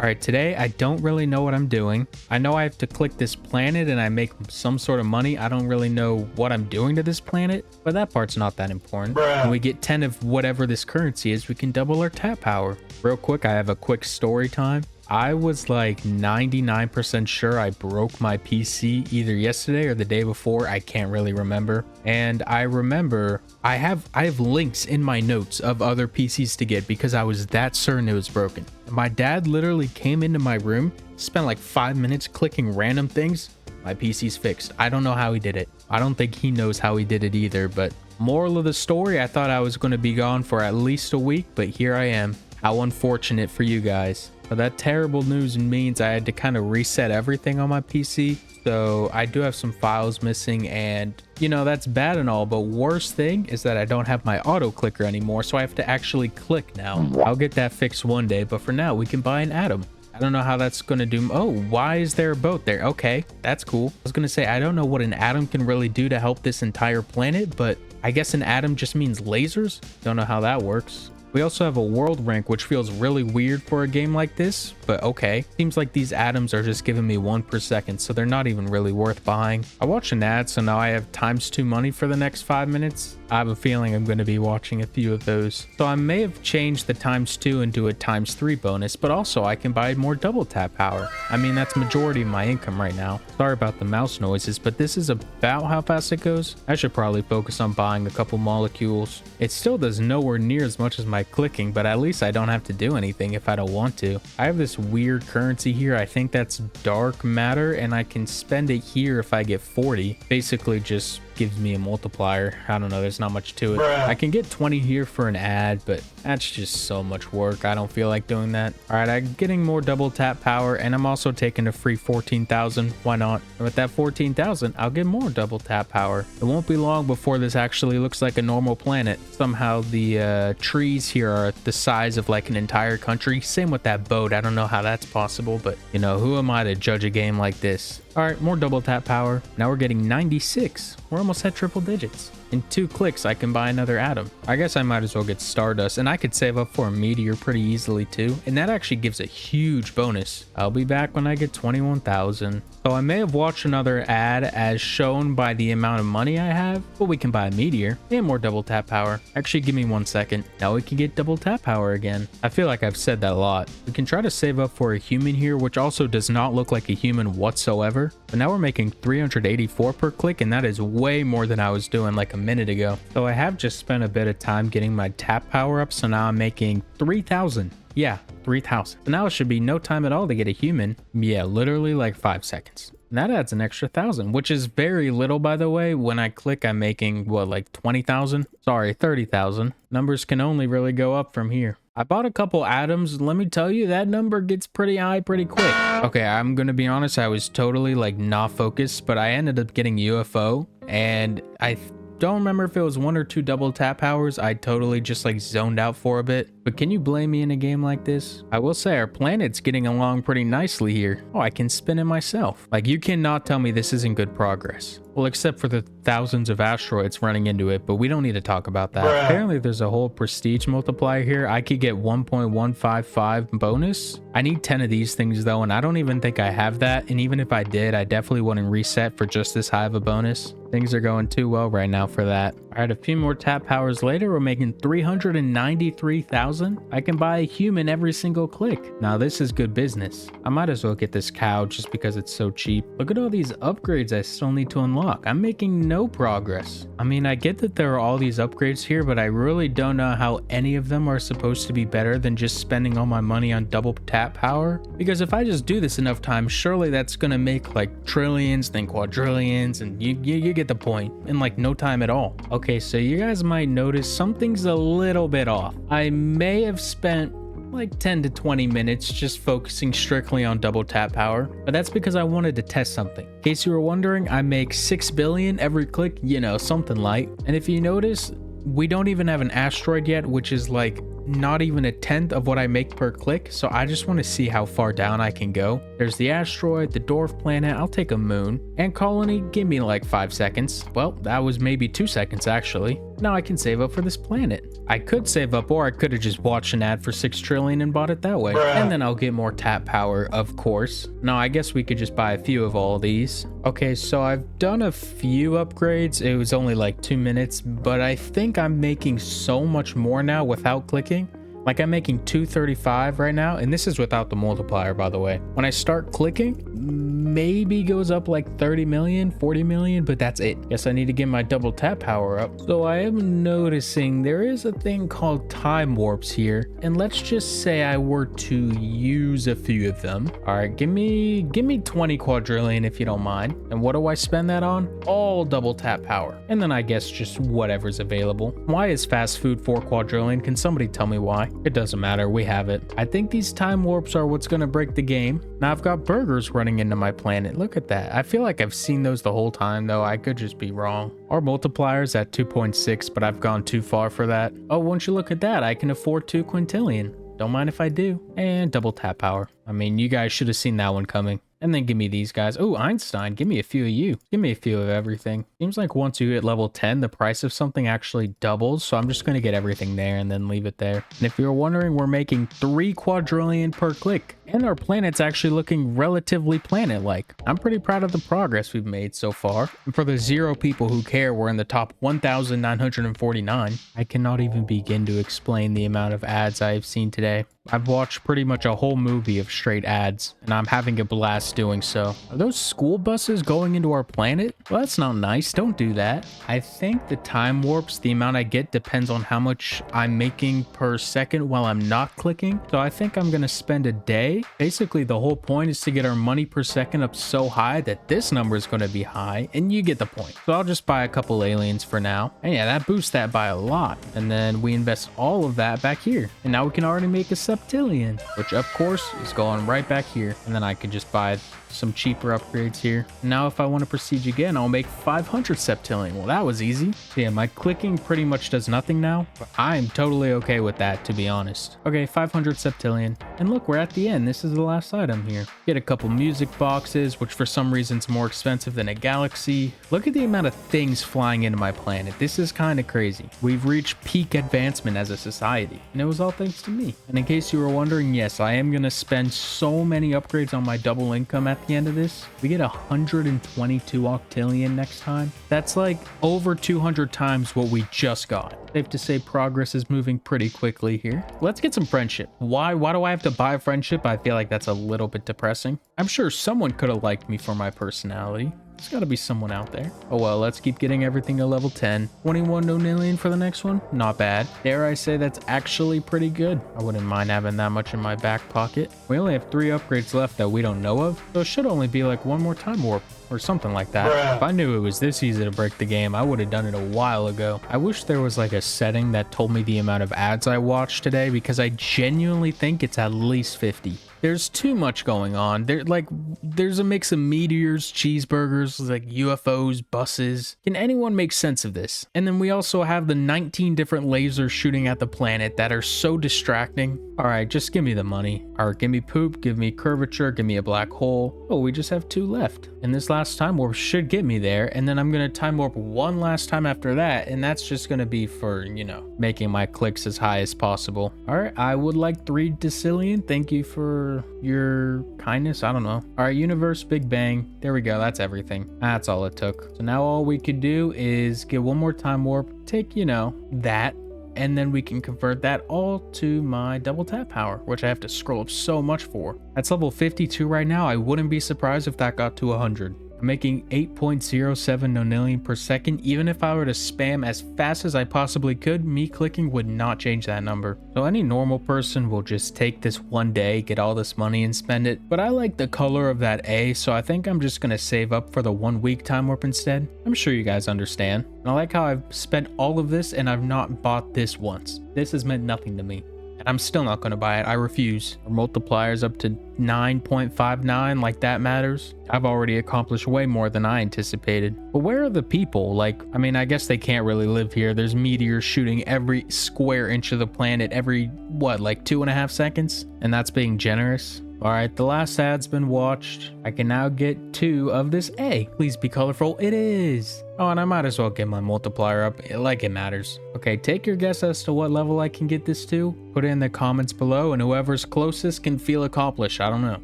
All right, today I don't really know what I'm doing. I know I have to click this planet and I make some sort of money. I don't really know what I'm doing to this planet, but that part's not that important. When we get 10 of whatever this currency is, we can double our tap power. Real quick, I have a quick story time. I was like 99% sure I broke my PC either yesterday or the day before. I can't really remember. And I remember I have links in my notes of other PCs to get because I was that certain it was broken. My dad literally came into my room, spent like 5 minutes clicking random things. My PC's fixed. I don't know how he did it. I don't think he knows how he did it either. But moral of the story, I thought I was going to be gone for at least a week, but here I am. How unfortunate for you guys. But that terrible news means I had to kind of reset everything on my PC. So I do have some files missing and, you know, that's bad and all. But worst thing is that I don't have my auto clicker anymore. So I have to actually click now. I'll get that fixed one day. But for now, we can buy an atom. I don't know how that's going to do. Oh, why is there a boat there? Okay, that's cool. I was going to say, I don't know what an atom can really do to help this entire planet. But I guess an atom just means lasers. Don't know how that works. We also have a world rank, which feels really weird for a game like this, but okay. Seems like these atoms are just giving me 1 per second, so they're not even really worth buying. I watched an ad, so now I have ×2 money for the next 5 minutes. I have a feeling I'm going to be watching a few of those. So I may have changed the ×2 into a ×3 bonus, but also I can buy more double tap power. I mean, that's majority of my income right now. Sorry about the mouse noises, but this is about how fast it goes. I should probably focus on buying a couple molecules. It still does nowhere near as much as my clicking, but at least I don't have to do anything if I don't want to. I have this weird currency here. I think that's dark matter, and I can spend it here if I get 40. Basically just gives me a multiplier. I don't know, there's not much to it. I can get 20 here for an ad, but that's just so much work. I don't feel like doing that. All right, I'm getting more double tap power, and I'm also taking a free 14,000. Why not? And with that 14,000, I'll get more double tap power. It won't be long before this actually looks like a normal planet. Somehow the trees here are the size of like an entire country. Same with that boat. I don't know how that's possible, but you know, who am I to judge a game like this? All right, more double tap power. Now we're getting 96. We're almost at triple digits. In 2 clicks, I can buy another atom. I guess I might as well get Stardust, and I could save up for a meteor pretty easily too, and that actually gives a huge bonus. I'll be back when I get 21,000. So I may have watched another ad as shown by the amount of money I have, but we can buy a meteor and more double tap power. Actually, give me 1 second. Now we can get double tap power again. I feel like I've said that a lot. We can try to save up for a human here, which also does not look like a human whatsoever. But now we're making 384 per click, and that is way more than I was doing like a minute ago. So I have just spent a bit of time getting my tap power up, so now I'm making 3,000. Yeah, 3,000. So now it should be no time at all to get a human. Yeah, literally like 5 seconds. And that adds an extra 1,000, which is very little, by the way. When I click, I'm making, what, like 20,000? Sorry, 30,000. Numbers can only really go up from here. I bought a couple atoms. Let me tell you, that number gets pretty high pretty quick. Okay, I'm gonna be honest, I was totally like not focused, but I ended up getting UFO, and I don't remember if it was 1 or 2 double tap powers. I totally just like zoned out for a bit. But can you blame me in a game like this? I will say our planet's getting along pretty nicely here. Oh, I can spin it myself. Like, you cannot tell me this isn't good progress. Well, except for the thousands of asteroids running into it, but we don't need to talk about that. Apparently there's a whole prestige multiplier here. I could get 1.155 bonus. I need 10 of these things though, and I don't even think I have that. And even if I did, I definitely wouldn't reset for just this high of a bonus. Things are going too well right now for that. All right, a few more tap powers later, we're making 393,000. I can buy a human every single click. Now this is good business. I might as well get this cow just because it's so cheap. Look at all these upgrades I still need to unlock. I'm making no progress. I mean, I get that there are all these upgrades here, but I really don't know how any of them are supposed to be better than just spending all my money on double tap power. Because if I just do this enough times, surely that's gonna make like trillions, then quadrillions, and you get the point in like no time at all. Okay, so you guys might notice something's a little bit off. I may have spent like 10 to 20 minutes just focusing strictly on double tap power, but that's because I wanted to test something. In case you were wondering, I make 6 billion every click, you know, something light. And if you notice, we don't even have an asteroid yet, which is like not even 1/10 of what I make per click. So I just want to see how far down I can go. There's the asteroid, the dwarf planet. I'll take a moon. And colony, give me like 5 seconds. Well, that was maybe 2 seconds actually. Now I can save up for this planet. I could save up, or I could have just watched an ad for 6 trillion and bought it that way. And then I'll get more tap power, of course. Now I guess we could just buy a few of all these. Okay, so I've done a few upgrades. It was only like 2 minutes, but I think I'm making so much more now without clicking. Like I'm making 235 right now, and this is without the multiplier, by the way. When I start clicking, maybe goes up like 30 million, 40 million, but that's it. Guess I need to get my double tap power up. So I am noticing there is a thing called time warps here, and let's just say I were to use a few of them. All right, give me 20 quadrillion if you don't mind. And what do I spend that on? All double tap power. And then I guess just whatever's available. Why is fast food 4 quadrillion? Can somebody tell me why? It doesn't matter, we have it. I think these time warps are what's gonna break the game. Now I've got burgers running into my planet. Look at that. I feel like I've seen those the whole time, though. I could just be wrong. Our multiplyer's at 2.6, but I've gone too far for that. Oh, won't you look at that? I can afford 2 quintillion. Don't mind if I do. And double tap power. I mean, you guys should have seen that one coming. And then give me these guys. Oh, Einstein, give me a few of you. Give me a few of everything. Seems like once you hit level 10, the price of something actually doubles. So I'm just going to get everything there and then leave it there. And if you're wondering, we're making 3 quadrillion per click. And our planet's actually looking relatively planet-like. I'm pretty proud of the progress we've made so far. And for the 0 people who care, we're in the top 1,949. I cannot even begin to explain the amount of ads I've seen today. I've watched pretty much a whole movie of straight ads, and I'm having a blast doing so. Are those school buses going into our planet? Well, that's not nice. Don't do that. I think the time warps, the amount I get depends on how much I'm making per second while I'm not clicking. So I think I'm going to spend a day. Basically, the whole point is to get our money per second up so high that this number is going to be high, and you get the point. So I'll just buy a couple aliens for now. And yeah, that boosts that by a lot. And then we invest all of that back here. And now we can already make a septillion, which of course is going right back here. And then I could just buy some cheaper upgrades here. Now if I want to proceed again, I'll make 500 septillion. Well, that was easy. So yeah, my clicking pretty much does nothing now, but I'm totally okay with that, to be honest. Okay, 500 septillion. And look, we're at the end. This is the last item here. Get a couple music boxes, which for some reason is more expensive than a galaxy. Look at the amount of things flying into my planet. This is kind of crazy. We've reached peak advancement as a society, and it was all thanks to me. And in case you were wondering, yes, I am going to spend so many upgrades on my double income at the end of this. We get 122 octillion next time. That's like over 200 times what we just got. Safe to say progress is moving pretty quickly here. Let's get some friendship. Why do I have to buy friendship? I feel like that's a little bit depressing. I'm sure someone could have liked me for my personality. There's got to be someone out there. Oh well, let's keep getting everything to level 10. 21 nonillion for the next one. Not bad. Dare I say that's actually pretty good. I wouldn't mind having that much in my back pocket. We only have 3 upgrades left that we don't know of, so it should only be like 1 more time warp or something like that. If I knew it was this easy to break the game, I would have done it a while ago. I wish there was like a setting that told me the amount of ads I watched today, because I genuinely think it's at least 50. There's too much going on. There's a mix of meteors, cheeseburgers, like UFOs, buses. Can anyone make sense of this? And then we also have the 19 different lasers shooting at the planet that are so distracting. All right, just give me the money. All right, give me poop, give me curvature, give me a black hole. Oh, we just have 2 left. And this last time warp should get me there. And then I'm going to time warp 1 last time after that. And that's just going to be for, you know, making my clicks as high as possible. All right, I would like 3 decillion. Thank you for your kindness. I don't know. All right, universe, big bang. There we go. That's everything. That's all it took. So now all we could do is get 1 more time warp, take, you know, that, and then we can convert that all to my double tap power, which I have to scroll up so much for. That's level 52 right now. I wouldn't be surprised if that got to 100. I'm making 8.07 nonillion per second. Even if I were to spam as fast as I possibly could, me clicking would not change that number. So any normal person will just take this one day, get all this money and spend it. But I like the color of that A, so I think I'm just gonna save up for the 1 week time warp instead. I'm sure you guys understand. And I like how I've spent all of this and I've not bought this once. This has meant nothing to me. And I'm still not going to buy it. I refuse. Our multiplier's up to 9.59, like that matters. I've already accomplished way more than I anticipated. But where are the people? Like, I mean, I guess they can't really live here. There's meteors shooting every square inch of the planet every, what, like 2.5 seconds? And that's being generous. All right, the last ad's been watched. I can now get 2 of this A. Please be colorful. It is. Oh, and I might as well get my multiplier up, like it matters. Okay, take your guess as to what level I can get this to. Put it in the comments below, and whoever's closest can feel accomplished. I don't know.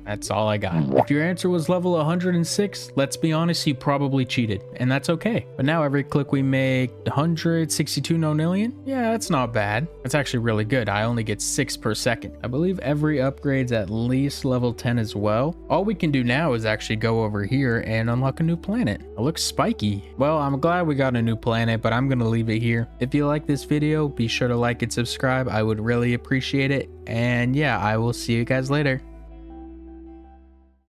That's all I got. If your answer was level 106, let's be honest, you probably cheated, and that's okay. But now every click we make 162 nonillion? Yeah, that's not bad. That's actually really good. I only get 6 per second. I believe every upgrade's at least level 10 as well. All we can do now is actually go over here and unlock a new planet. It looks spiky. Well, I'm glad we got a new planet, but I'm gonna leave it here. If you like this video, be sure to like and subscribe. I would really appreciate it. And yeah, I will see you guys later.